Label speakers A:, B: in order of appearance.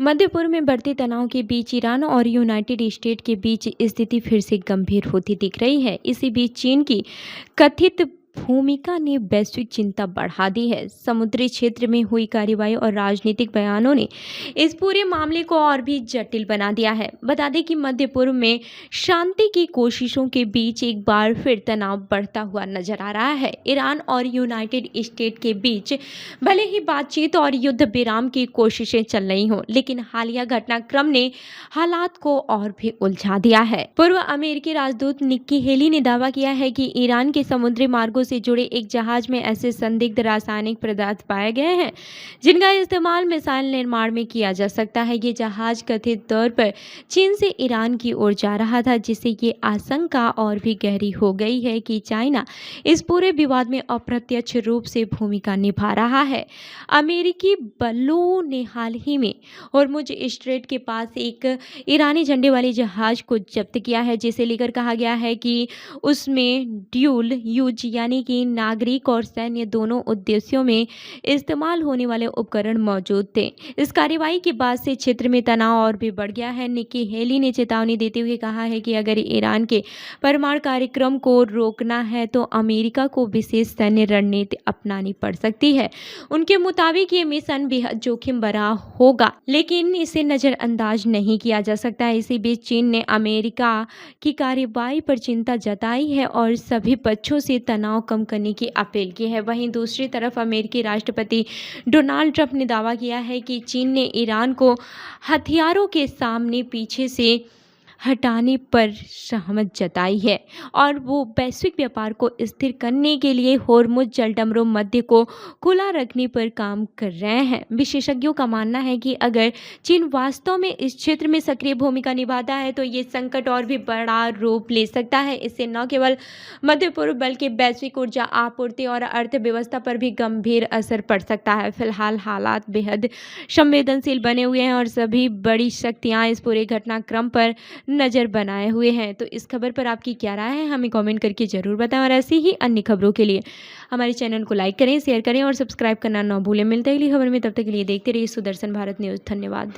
A: मध्य पूर्व में बढ़ते तनाव के बीच ईरान और यूनाइटेड स्टेट के बीच स्थिति फिर से गंभीर होती दिख रही है। इसी बीच चीन की कथित भूमिका ने वैश्विक चिंता बढ़ा दी है। समुद्री क्षेत्र में हुई कार्रवाई और राजनीतिक बयानों ने इस पूरे मामले को और भी जटिल बना दिया है। बता दें कि मध्य पूर्व में शांति की कोशिशों के बीच एक बार फिर तनाव बढ़ता हुआ नजर आ रहा है। ईरान और यूनाइटेड स्टेट के बीच भले ही बातचीत और युद्ध विराम की कोशिशें चल रही हों, लेकिन हालिया घटनाक्रम ने हालात को और भी उलझा दिया है। पूर्व अमेरिकी राजदूत निक्की हेली ने दावा किया है कि ईरान के समुद्री मार्गों से जुड़े एक जहाज में ऐसे संदिग्ध रासायनिक पदार्थ पाए गए हैं जिनका इस्तेमाल मिसाइल निर्माण में किया जा सकता है। ये जहाज कथित तौर पर चीन से ईरान की ओर जा रहा था, जिससे ये आशंका और भी गहरी हो गई है कि चाइना इस पूरे विवाद में अप्रत्यक्ष रूप से भूमिका निभा रहा है। अमेरिकी बलों ने हाल ही में होर्मुज स्ट्रेट के पास एक ईरानी झंडे वाले जहाज को जब्त किया है, जिसे लेकर कहा गया है कि उसमें ड्यूल यूज यानी कि नागरिक और सैन्य दोनों उद्देश्यों में इस्तेमाल होने वाले उपकरण मौजूद थे। इस कार्रवाई के बाद से क्षेत्र में तनाव और भी बढ़ गया है। निक्की हेली ने चेतावनी देते हुए कहा है कि अगर ईरान के परमाणु कार्यक्रम को रोकना है तो अमेरिका को विशेष सैन्य रणनीति अपनानी पड़ सकती है। उनके मुताबिक ये मिशन बेहद जोखिम भरा होगा, लेकिन इसे नजरअंदाज नहीं किया जा सकता। इसी बीच चीन ने अमेरिका की कार्रवाई पर चिंता जताई है और सभी पक्षों से तनाव कम करने की अपील की है। वहीं दूसरी तरफ अमेरिकी राष्ट्रपति डोनाल्ड ट्रंप ने दावा किया है कि चीन ने ईरान को हथियारों के सामने पीछे से हटाने पर सहमत जताई है और वो वैश्विक व्यापार को स्थिर करने के लिए होर्मुज जलडमरू मध्य को खुला रखने पर काम कर रहे हैं। विशेषज्ञों का मानना है कि अगर चीन वास्तव में इस क्षेत्र में सक्रिय भूमिका निभाता है तो ये संकट और भी बड़ा रूप ले सकता है। इससे न केवल मध्य पूर्व बल्कि वैश्विक ऊर्जा आपूर्ति और अर्थव्यवस्था पर भी गंभीर असर पड़ सकता है। फिलहाल हालात बेहद संवेदनशील बने हुए हैं और सभी बड़ी शक्तियां इस पूरे घटनाक्रम पर नज़र बनाए हुए हैं। तो इस खबर पर आपकी क्या राय है, हमें कमेंट करके ज़रूर बताएं और ऐसी ही अन्य खबरों के लिए हमारे चैनल को लाइक करें, शेयर करें और सब्सक्राइब करना ना भूलें। मिलते हैं अगली खबर में, तब तक के लिए देखते रहिए सुदर्शन भारत न्यूज़। धन्यवाद।